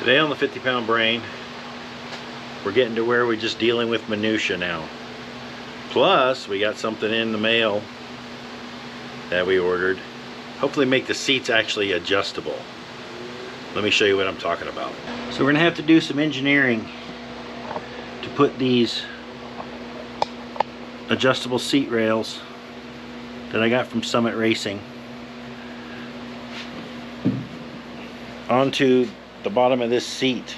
Today on the 50-pound brain, we're getting to where we're just dealing with minutia now. Plus, we got something in the mail that we ordered. Hopefully make the seats actually adjustable. Let me show you what I'm talking about. So we're gonna have to do some engineering to put these adjustable seat rails that I got from Summit Racing onto the bottom of this seat.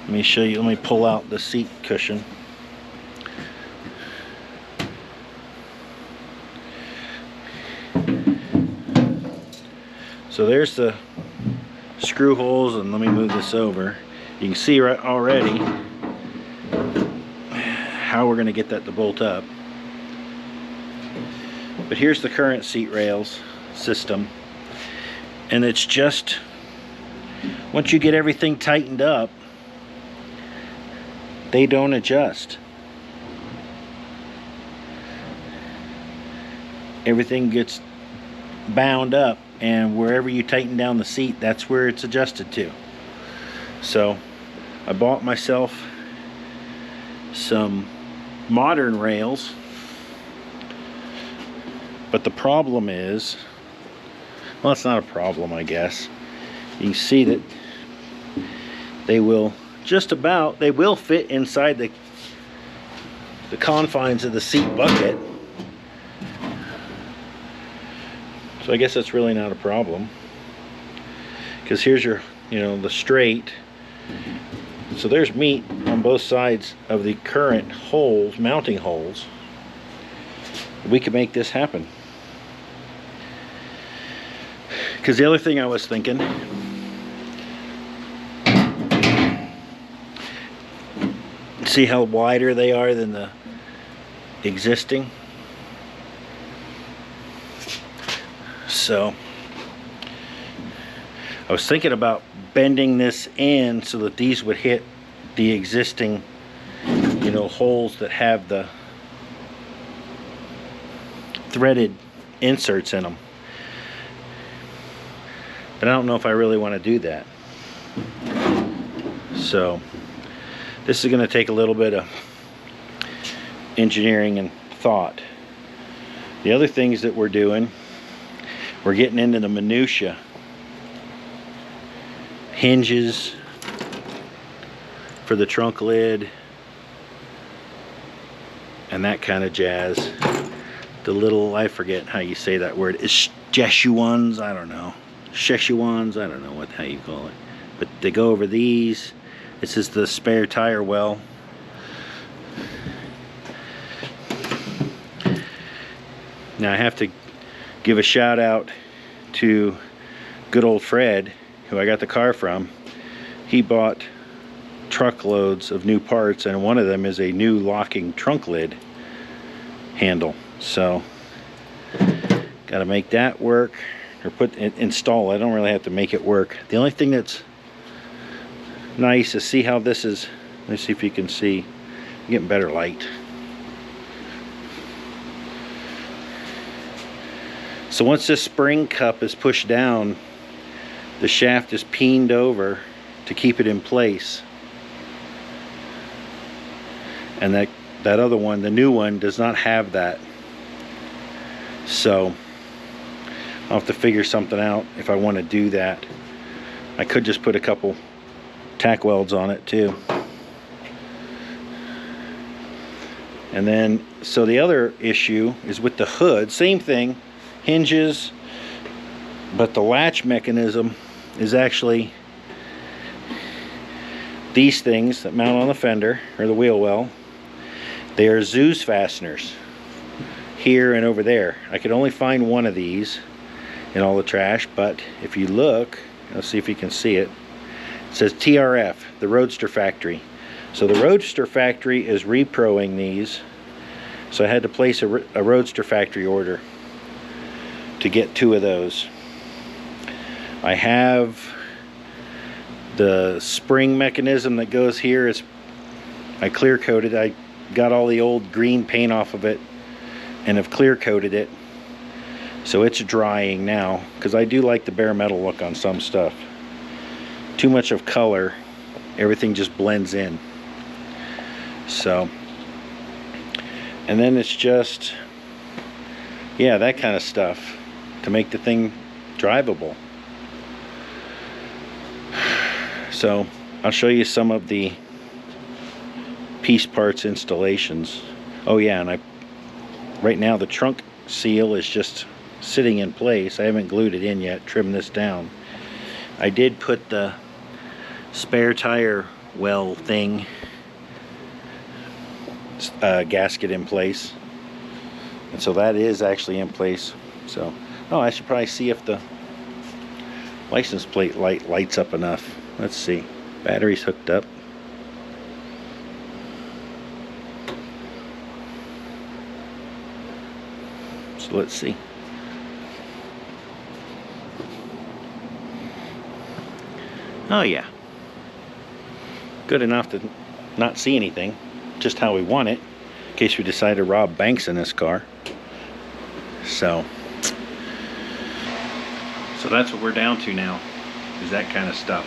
Let me show you, let me pull out the seat cushion. So there's the screw holes, and let me move this over. You can see right already how we're going to get that to bolt up. But here's the current seat rails system, and it's just, once you get everything tightened up, they don't adjust. Everything gets bound up, and wherever you tighten down the seat, that's where it's adjusted to. So I bought myself some modern rails, but the problem is, well, it's not a problem, I guess. You can see that they will just about, they will fit inside the confines of the seat bucket. So I guess that's really not a problem, because here's your, the straight. So there's meat on both sides of the current holes, mounting holes. We could make this happen. Because the other thing I was thinking, see how wider they are than the existing? So I was thinking about bending this in so that these would hit the existing, holes that have the threaded inserts in them. But I don't know if I really want to do that. So this is going to take a little bit of engineering and thought. The other things that we're doing, we're getting into the minutia. Hinges for the trunk lid and that kind of jazz. The little, I forget how you say that word, is Jeshuans, I don't know. Sheshuans, I don't know how you call it. But they go over these. This is the spare tire well. Now I have to give a shout out to good old Fred, who I got the car from. He bought truckloads of new parts, and one of them is a new locking trunk lid handle. So got to make that work, or install. I don't really have to make it work. The only thing that's nice is see how this is. Let's see if you can see. I'm getting better light. So once this spring cup is pushed down, the shaft is peened over to keep it in place. And that other one, the new one, does not have that. So I'll have to figure something out if I want to do that. I could just put a couple tack welds on it too. And then, so the other issue is with the hood, same thing, hinges, but the latch mechanism is actually these things that mount on the fender, or the wheel well. They are Zeus fasteners here and over there. I could only find one of these in all the trash, but if you look, let's see if you can see it. It says TRF, the Roadster Factory. So the Roadster Factory is reproing these, so I had to place a Roadster Factory order to get 2 of those. I have the spring mechanism that goes here. I clear coated. I got all the old green paint off of it and have clear coated it, so it's drying now, because I do like the bare metal look on some stuff. too much of color, everything just blends in. So, and then it's just, yeah, that kind of stuff to make the thing drivable. So I'll show you some of the piece parts installations. Oh yeah, and right now the trunk seal is just sitting in place. I haven't glued it in yet, trimmed this down. I did put the spare tire well thing gasket in place, and so that is actually in place. So, oh, I should probably see if the license plate light lights up enough. Let's see. Battery's hooked up. So let's see. Oh yeah. Good enough to not see anything. Just how we want it, in case we decide to rob banks in this car. So that's what we're down to now, is that kind of stuff.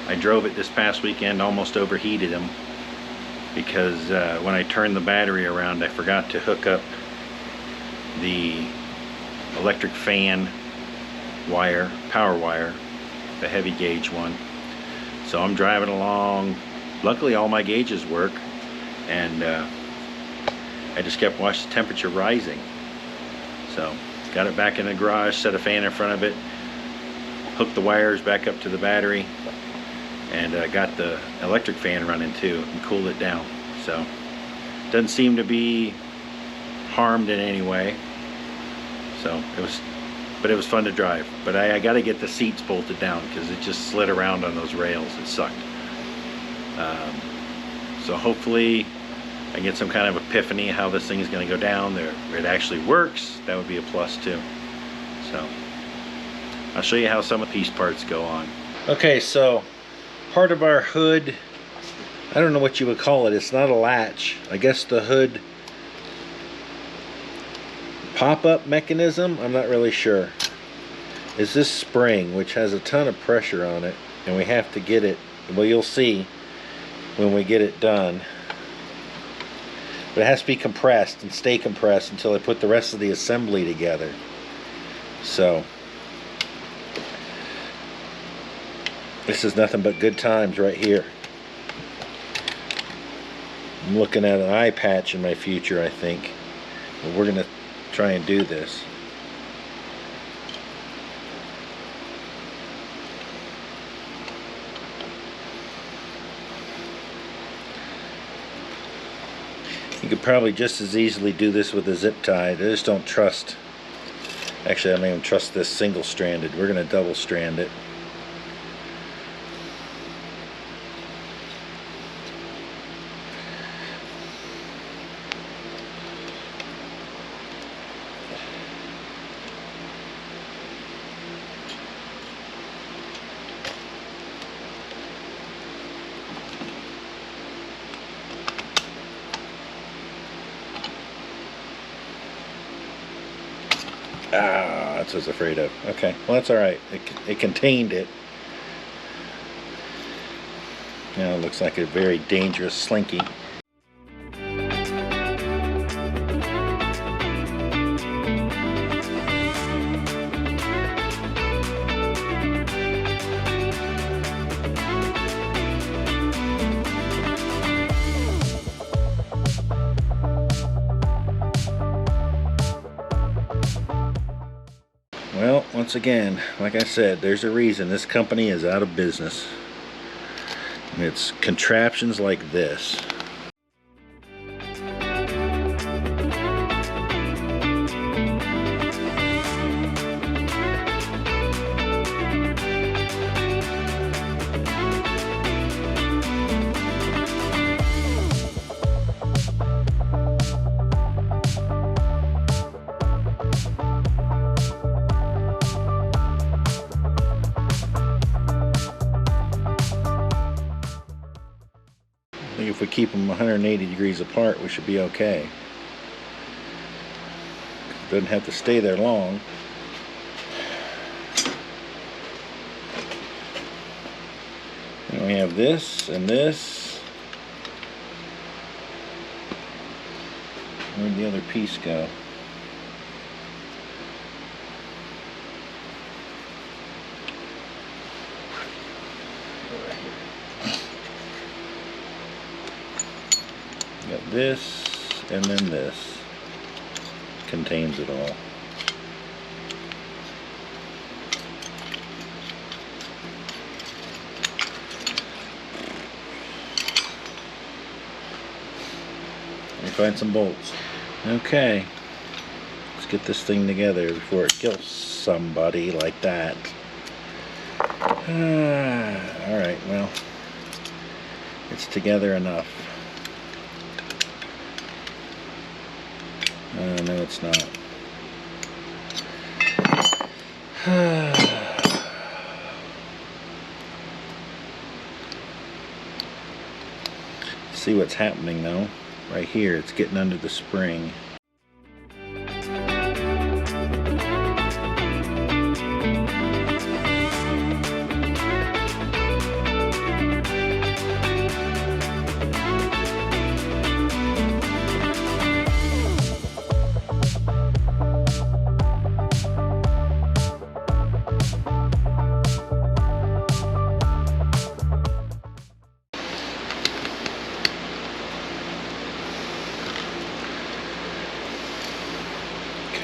I drove it this past weekend, almost overheated them, because when I turned the battery around, I forgot to hook up the electric fan wire, power wire, the heavy gauge one. So I'm driving along. Luckily all my gauges work, and I just kept watching the temperature rising. So got it back in the garage, set a fan in front of it, hooked the wires back up to the battery, and got the electric fan running too and cooled it down. So doesn't seem to be harmed in any way. So it was fun to drive. But I got to get the seats bolted down because it just slid around on those rails. It sucked. So hopefully I get some kind of epiphany how this thing is going to go down. It actually works. That would be a plus too. So I'll show you how some of the piece parts go on. Okay, so part of our hood, I don't know what you would call it. It's not a latch. I guess the hood pop-up mechanism, I'm not really sure, is this spring, which has a ton of pressure on it, and we have to get it, well, you'll see when we get it done, but it has to be compressed and stay compressed until I put the rest of the assembly together. So this is nothing but good times right here. I'm looking at an eye patch in my future, I think, but we're gonna try and do this. You could probably just as easily do this with a zip tie. I just don't trust, actually I don't even trust this single stranded. We're going to double strand it. Ah, that's what I was afraid of. Okay, well that's alright. It contained it. Now it looks like a very dangerous slinky. Well, once again, like I said, there's a reason this company is out of business. It's contraptions like this. I think if we keep them 180 degrees apart, we should be okay. Doesn't have to stay there long. And we have this and this. Where'd the other piece go? Got this and then this. Contains it all. Let me find some bolts. Okay, let's get this thing together before it kills somebody like that. Alright, well, it's together enough. No, it's not. See what's happening though. Right here, it's getting under the spring.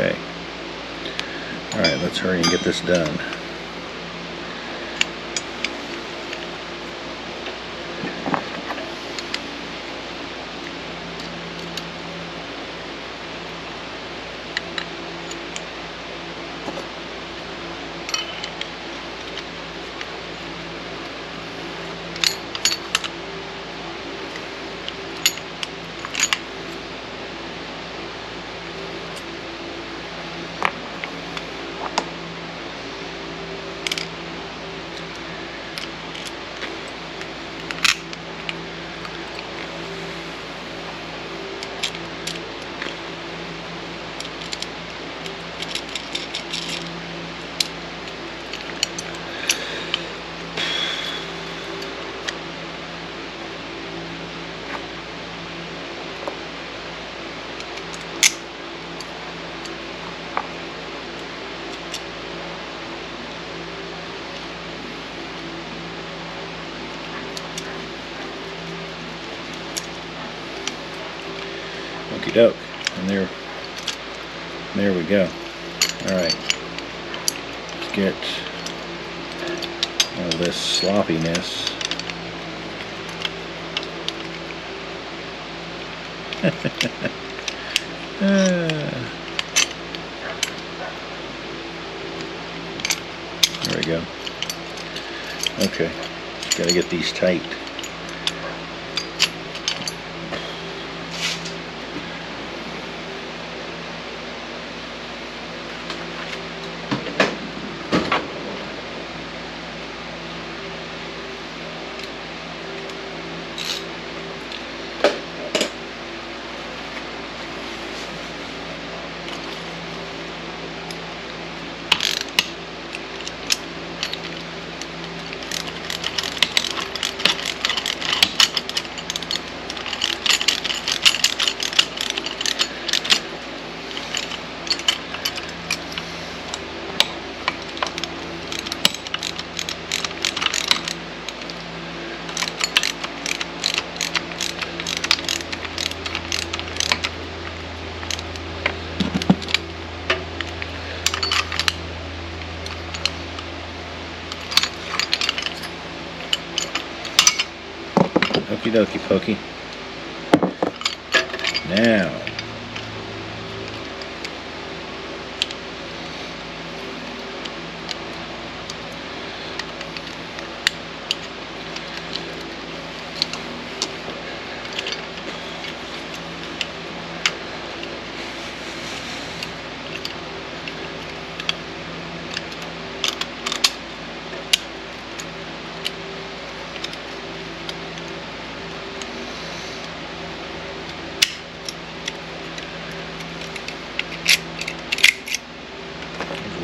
Okay. Alright, let's hurry and get this done. Okie doke. And there we go. Alright. Let's get all this sloppiness. There we go. Okay. Gotta get these tight. Okie dokie pokey. Now,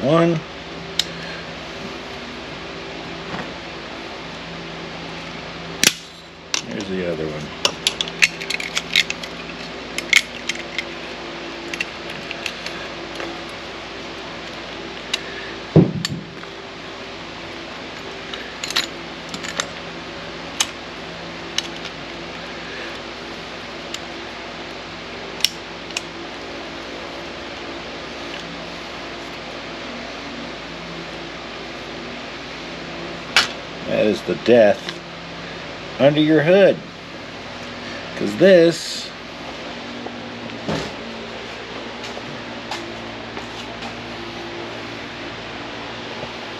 one. Here's the other one. That is the death under your hood, because this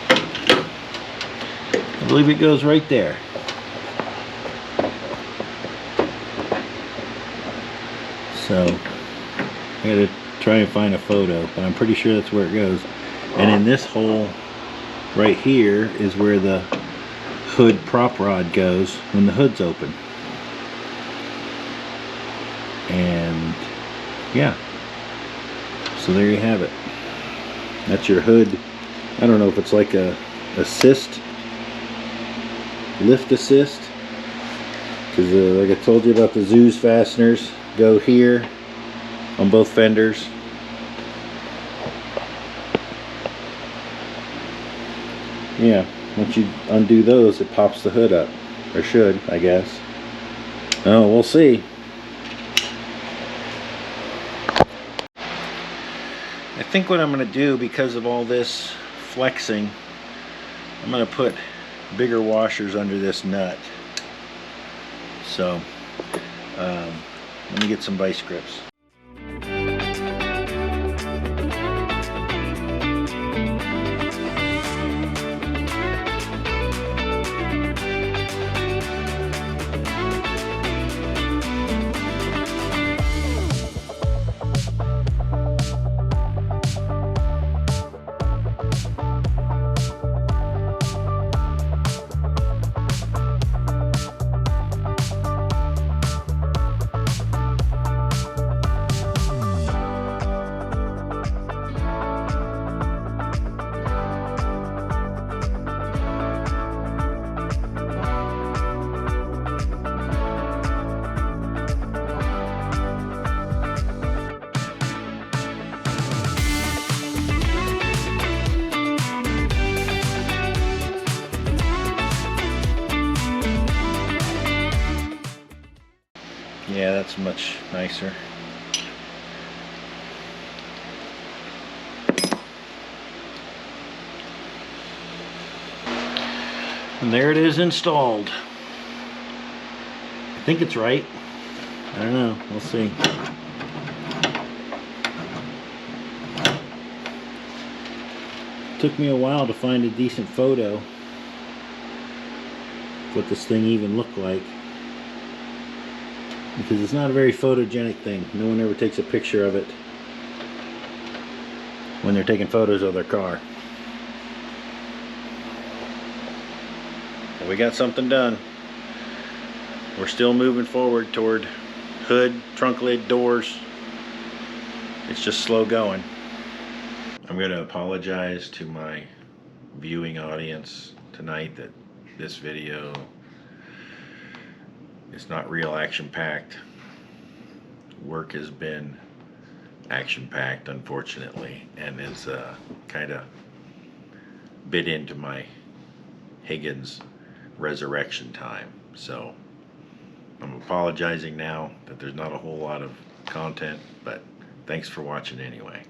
I believe it goes right there. So I gotta try and find a photo, but I'm pretty sure that's where it goes. And in this hole right here is where the hood prop rod goes when the hood's open. And yeah, so there you have it. That's your hood. I don't know if it's like a lift assist, because like I told you about the Zeus fasteners, go here on both fenders. Yeah, once you undo those, it pops the hood up, or should, I guess. Oh, we'll see. I think what I'm going to do, because of all this flexing, I'm going to put bigger washers under this nut. So let me get some vice grips. Yeah, that's much nicer. And there it is installed. I think it's right. I don't know. We'll see. Took me a while to find a decent photo of what this thing even looked like, because it's not a very photogenic thing. No one ever takes a picture of it when they're taking photos of their car. But we got something done. We're still moving forward toward hood, trunk lid, doors. It's just slow going. I'm going to apologize to my viewing audience tonight that this video is not real action-packed. Work has been action-packed, unfortunately, and is kind of bit into my Higgins resurrection time. So I'm apologizing now that there's not a whole lot of content, but thanks for watching anyway.